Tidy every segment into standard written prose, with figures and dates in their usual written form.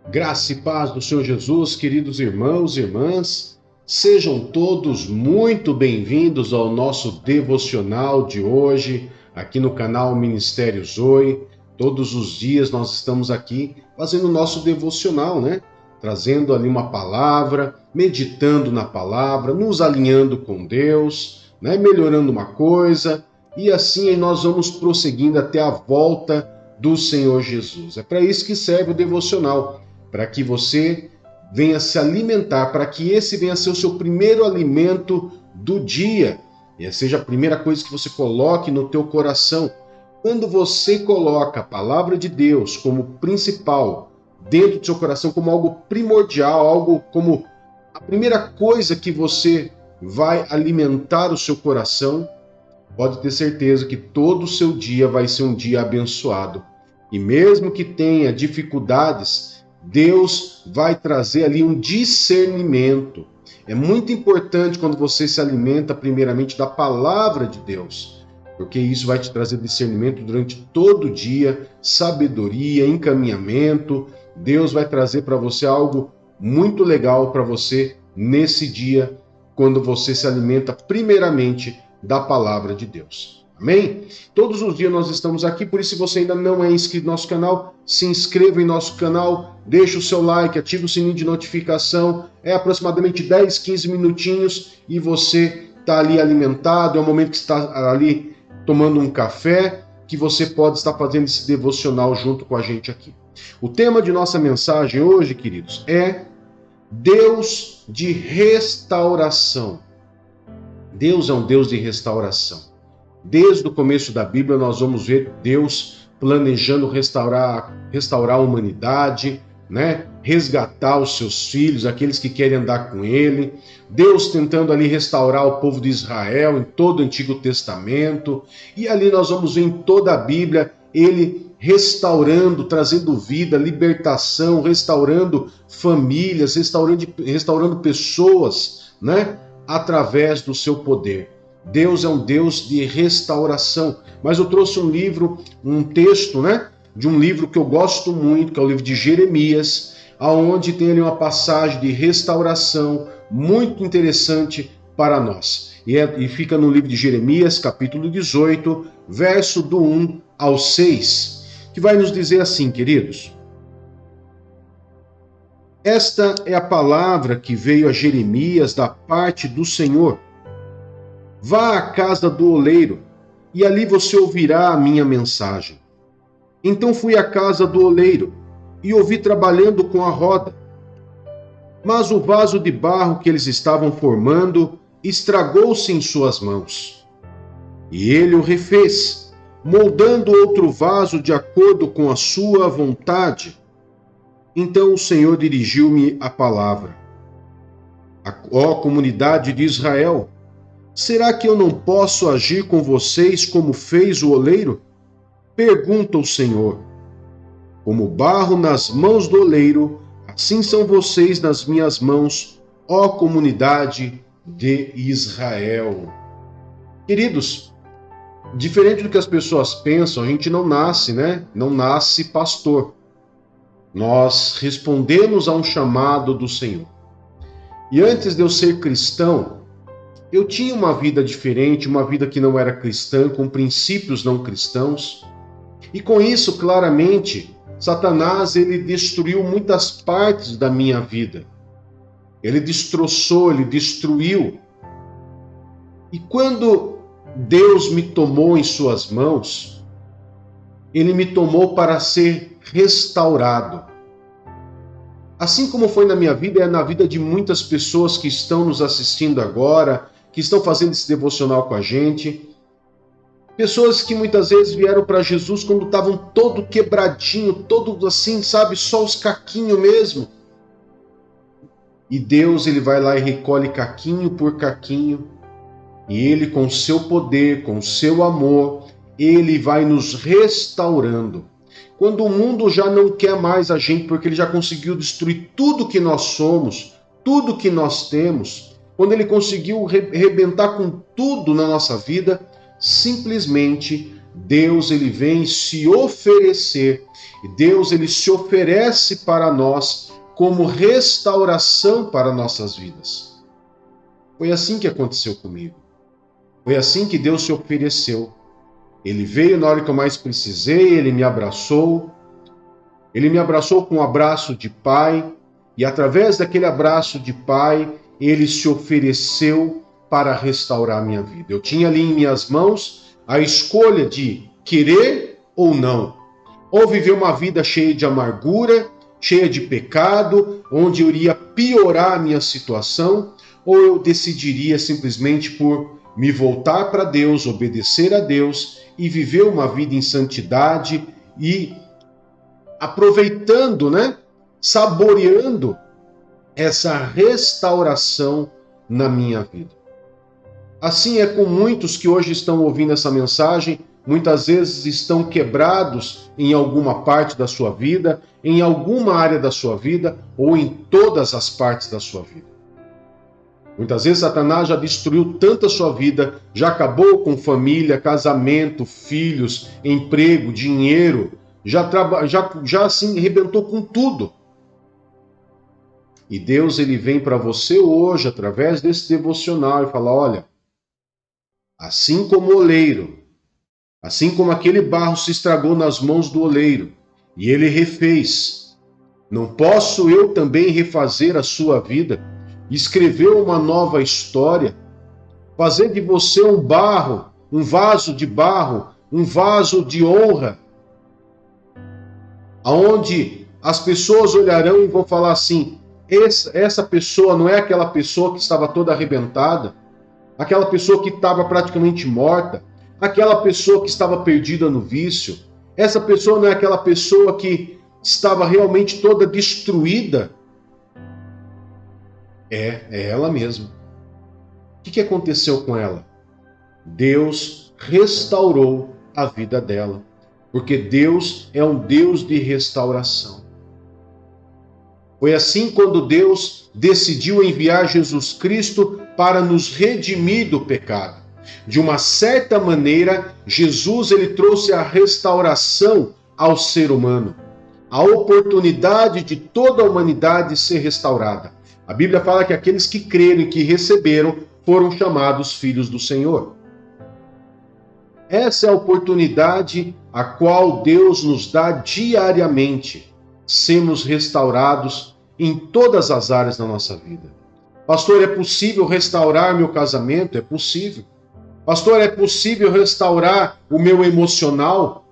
Graça e paz do Senhor Jesus, queridos irmãos e irmãs, sejam todos muito bem-vindos ao nosso devocional de hoje, aqui no canal Ministério Zoe. Todos os dias nós estamos aqui fazendo o nosso devocional, né? Trazendo ali uma palavra, meditando na palavra, nos alinhando com Deus, né? Melhorando uma coisa, e assim nós vamos prosseguindo até a volta do Senhor Jesus. É para isso que serve o devocional, para que você venha se alimentar, para que esse venha a ser o seu primeiro alimento do dia, e seja a primeira coisa que você coloque no teu coração. Quando você coloca a palavra de Deus como principal dentro do seu coração, como algo primordial, algo como a primeira coisa que você vai alimentar o seu coração, pode ter certeza que todo o seu dia vai ser um dia abençoado. E mesmo que tenha dificuldades, Deus vai trazer ali um discernimento. É muito importante quando você se alimenta primeiramente da palavra de Deus, porque isso vai te trazer discernimento durante todo o dia, sabedoria, encaminhamento. Deus vai trazer para você algo muito legal para você nesse dia, quando você se alimenta primeiramente da palavra de Deus. Amém? Todos os dias nós estamos aqui, por isso se você ainda não é inscrito no nosso canal, se inscreva em nosso canal, deixa o seu like, ativa o sininho de notificação, é aproximadamente 10, 15 minutinhos e você está ali alimentado, é o momento que está ali tomando um café, que você pode estar fazendo esse devocional junto com a gente aqui. O tema de nossa mensagem hoje, queridos, é Deus de restauração. Deus é um Deus de restauração. Desde o começo da Bíblia nós vamos ver Deus planejando restaurar a humanidade, né? Resgatar os seus filhos, aqueles que querem andar com ele. Deus tentando ali restaurar o povo de Israel em todo o Antigo Testamento. E ali nós vamos ver em toda a Bíblia ele restaurando, trazendo vida, libertação, restaurando famílias, restaurando pessoas, né? Através do seu poder. Deus é um Deus de restauração. Mas eu trouxe um livro, um texto, né, de um livro que eu gosto muito, que é o livro de Jeremias, aonde tem ali uma passagem de restauração muito interessante para nós. E fica no livro de Jeremias, capítulo 18, verso do 1 ao 6, que vai nos dizer assim, queridos: esta é a palavra que veio a Jeremias da parte do Senhor. Vá à casa do oleiro, e ali você ouvirá a minha mensagem. Então fui à casa do oleiro, e ouvi trabalhando com a roda. Mas o vaso de barro que eles estavam formando estragou-se em suas mãos. E ele o refez, moldando outro vaso de acordo com a sua vontade. Então o Senhor dirigiu-me a palavra: ó comunidade de Israel, será que eu não posso agir com vocês como fez o oleiro? Pergunta o Senhor. Como barro nas mãos do oleiro, assim são vocês nas minhas mãos, ó comunidade de Israel. Queridos, diferente do que as pessoas pensam, a gente não nasce, né? Não nasce pastor. Nós respondemos a um chamado do Senhor. E antes de eu ser cristão, eu tinha uma vida diferente, uma vida que não era cristã, com princípios não cristãos. E com isso, claramente, Satanás ele destruiu muitas partes da minha vida. Ele destroçou, ele destruiu. E quando Deus me tomou em suas mãos, ele me tomou para ser restaurado. Assim como foi na minha vida, é na vida de muitas pessoas que estão nos assistindo agora, que estão fazendo esse devocional com a gente. Pessoas que muitas vezes vieram para Jesus quando estavam todo quebradinho, todo assim, sabe, só os caquinhos mesmo. E Deus, ele vai lá e recolhe caquinho por caquinho. E ele, com o seu poder, com o seu amor, ele vai nos restaurando. Quando o mundo já não quer mais a gente, porque ele já conseguiu destruir tudo que nós somos, tudo que nós temos, quando ele conseguiu arrebentar com tudo na nossa vida, simplesmente Deus ele vem se oferecer. E Deus ele se oferece para nós como restauração para nossas vidas. Foi assim que aconteceu comigo. Foi assim que Deus se ofereceu. Ele veio na hora que eu mais precisei, ele me abraçou. Ele me abraçou com um abraço de pai, e através daquele abraço de pai, ele se ofereceu para restaurar a minha vida. Eu tinha ali em minhas mãos a escolha de querer ou não. Ou viver uma vida cheia de amargura, cheia de pecado, onde eu iria piorar a minha situação, ou eu decidiria simplesmente por me voltar para Deus, obedecer a Deus e viver uma vida em santidade e aproveitando, saboreando essa restauração na minha vida. Assim é com muitos que hoje estão ouvindo essa mensagem, muitas vezes estão quebrados em alguma parte da sua vida, em alguma área da sua vida ou em todas as partes da sua vida. Muitas vezes Satanás já destruiu tanto a sua vida, já acabou com família, casamento, filhos, emprego, dinheiro, já assim arrebentou com tudo. E Deus ele vem para você hoje, através desse devocional, e fala: olha, assim como o oleiro, assim como aquele barro se estragou nas mãos do oleiro, e ele refez, não posso eu também refazer a sua vida, escrever uma nova história, fazer de você um barro, um vaso de barro, um vaso de honra, aonde as pessoas olharão e vão falar assim: essa pessoa não é aquela pessoa que estava toda arrebentada, aquela pessoa que estava praticamente morta, aquela pessoa que estava perdida no vício, essa pessoa não é aquela pessoa que estava realmente toda destruída. É ela mesma. O que aconteceu com ela? Deus restaurou a vida dela, porque Deus é um Deus de restauração. Foi assim quando Deus decidiu enviar Jesus Cristo para nos redimir do pecado. De uma certa maneira, Jesus ele trouxe a restauração ao ser humano, a oportunidade de toda a humanidade ser restaurada. A Bíblia fala que aqueles que creram e que receberam foram chamados filhos do Senhor. Essa é a oportunidade a qual Deus nos dá diariamente, sermos restaurados em todas as áreas da nossa vida. Pastor, é possível restaurar meu casamento? É possível. Pastor, é possível restaurar o meu emocional?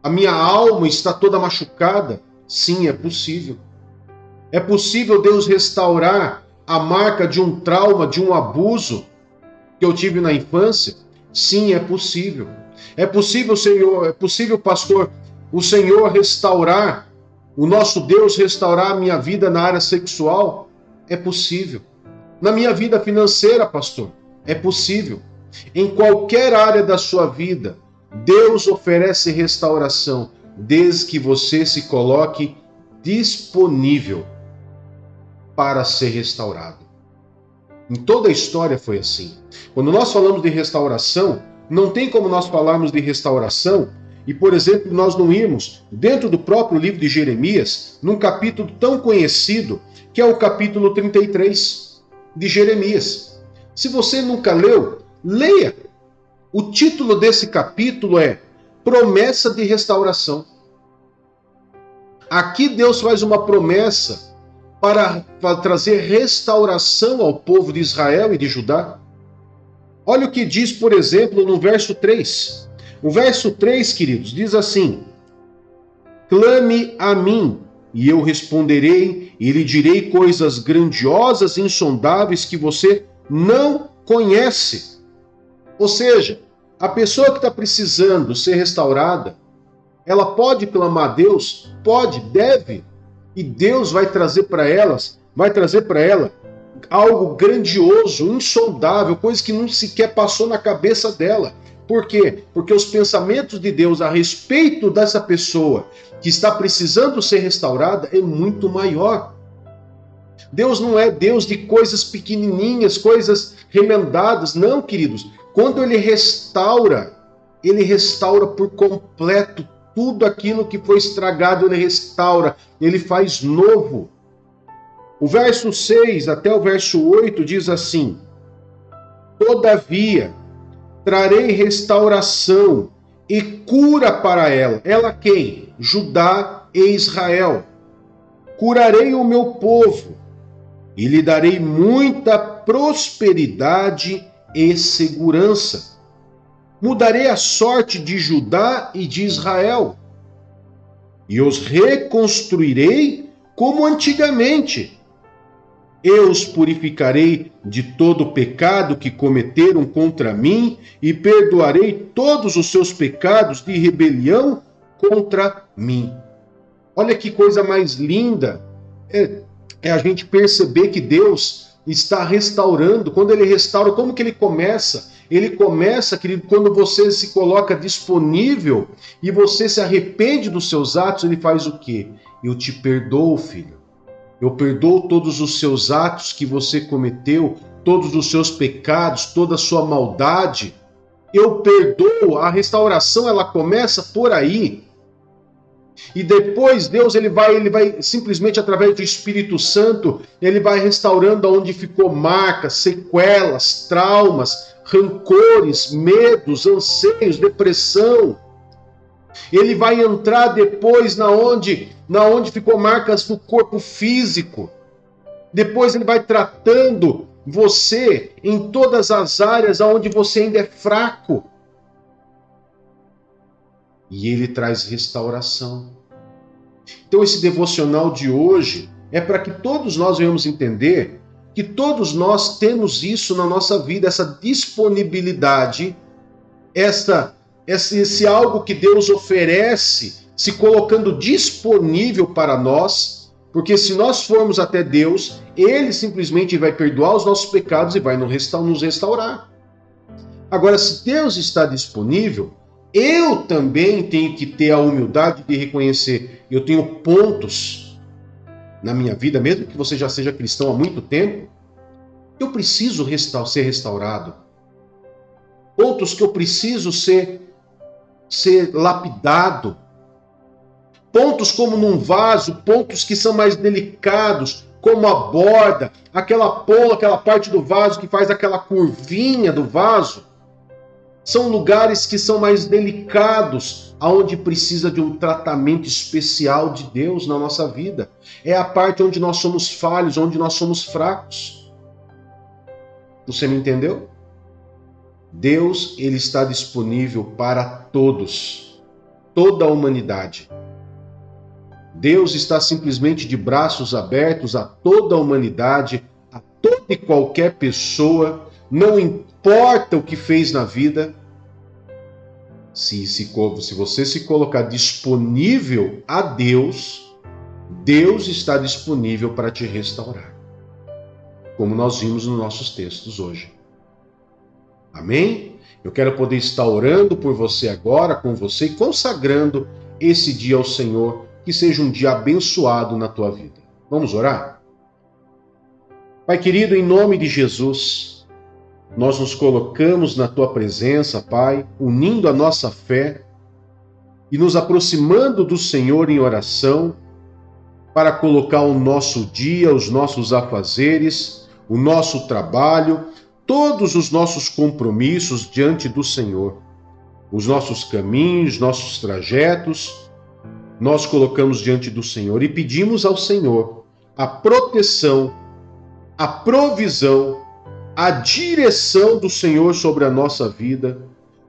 A minha alma está toda machucada? Sim, é possível. É possível Deus restaurar a marca de um trauma, de um abuso que eu tive na infância? Sim, é possível. É possível, Senhor, é possível, pastor, o Senhor restaurar, o nosso Deus restaurar a minha vida na área sexual? É possível. Na minha vida financeira, pastor? É possível. Em qualquer área da sua vida, Deus oferece restauração, desde que você se coloque disponível para ser restaurado. Em toda a história foi assim. Quando nós falamos de restauração, não tem como nós falarmos de restauração e, por exemplo, nós não irmos dentro do próprio livro de Jeremias, num capítulo tão conhecido, que é o capítulo 33 de Jeremias. Se você nunca leu, leia. O título desse capítulo é Promessa de Restauração. Aqui Deus faz uma promessa para trazer restauração ao povo de Israel e de Judá. Olha o que diz, por exemplo, no verso 3. O verso 3, queridos, diz assim: clame a mim, e eu responderei, e lhe direi coisas grandiosas e insondáveis que você não conhece. Ou seja, a pessoa que está precisando ser restaurada, ela pode clamar a Deus? Pode, deve. E Deus vai trazer para ela algo grandioso, insondável, coisa que não sequer passou na cabeça dela. Por quê? Porque os pensamentos de Deus a respeito dessa pessoa que está precisando ser restaurada é muito maior. Deus não é Deus de coisas pequenininhas, coisas remendadas. Não, queridos. Quando Ele restaura, ele restaura por completo tudo aquilo que foi estragado, ele restaura, ele faz novo. O verso 6 até o verso 8 diz assim: todavia, trarei restauração e cura para ela. Ela quem? Judá e Israel. Curarei o meu povo e lhe darei muita prosperidade e segurança. Mudarei a sorte de Judá e de Israel e os reconstruirei como antigamente. Eu os purificarei de todo o pecado que cometeram contra mim e perdoarei todos os seus pecados de rebelião contra mim. Olha que coisa mais linda é a gente perceber que Deus está restaurando. Quando ele restaura, como que ele começa? Ele começa, querido, quando você se coloca disponível e você se arrepende dos seus atos, ele faz o quê? Eu te perdoo, filho. Eu perdoo todos os seus atos que você cometeu, todos os seus pecados, toda a sua maldade. Eu perdoo. A restauração, ela começa por aí. E depois Deus ele vai simplesmente através do Espírito Santo, ele vai restaurando onde ficou marcas, sequelas, traumas, rancores, medos, anseios, depressão. Ele vai entrar depois na onde ficou marcas no corpo físico. Depois ele vai tratando você em todas as áreas onde você ainda é fraco. E ele traz restauração. Então esse devocional de hoje é para que todos nós venhamos entender que todos nós temos isso na nossa vida, essa disponibilidade, esse algo que Deus oferece, se colocando disponível para nós, porque se nós formos até Deus, Ele simplesmente vai perdoar os nossos pecados e vai nos restaurar. Agora, se Deus está disponível, eu também tenho que ter a humildade de reconhecer, eu tenho pontos na minha vida, mesmo que você já seja cristão há muito tempo, eu preciso ser restaurado. Pontos que eu preciso ser lapidado. Pontos como num vaso, pontos que são mais delicados, como a borda, aquela parte do vaso que faz aquela curvinha do vaso. São lugares que são mais delicados, aonde precisa de um tratamento especial de Deus na nossa vida. É a parte onde nós somos falhos, onde nós somos fracos. Você me entendeu? Deus, ele está disponível para todos, toda a humanidade. Deus está simplesmente de braços abertos a toda a humanidade, a toda e qualquer pessoa, não importa o que fez na vida. Se você se colocar disponível a Deus, Deus está disponível para te restaurar, como nós vimos nos nossos textos hoje. Amém? Eu quero poder estar orando por você agora, com você, e consagrando esse dia ao Senhor, que seja um dia abençoado na tua vida. Vamos orar? Pai querido, em nome de Jesus, nós nos colocamos na tua presença, Pai, unindo a nossa fé e nos aproximando do Senhor em oração para colocar o nosso dia, os nossos afazeres, o nosso trabalho, todos os nossos compromissos diante do Senhor. Os nossos caminhos, nossos trajetos, nós colocamos diante do Senhor e pedimos ao Senhor a proteção, a provisão, a direção do Senhor sobre a nossa vida,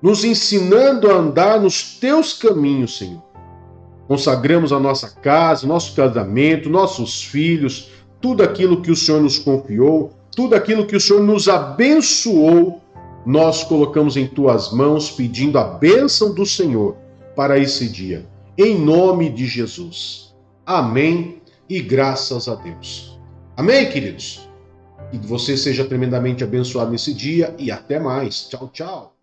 nos ensinando a andar nos teus caminhos, Senhor. Consagramos a nossa casa, nosso casamento, nossos filhos, tudo aquilo que o Senhor nos confiou, tudo aquilo que o Senhor nos abençoou, nós colocamos em tuas mãos, pedindo a bênção do Senhor para esse dia. Em nome de Jesus. Amém e graças a Deus. Amém, queridos? Que você seja tremendamente abençoado nesse dia e até mais. Tchau, tchau.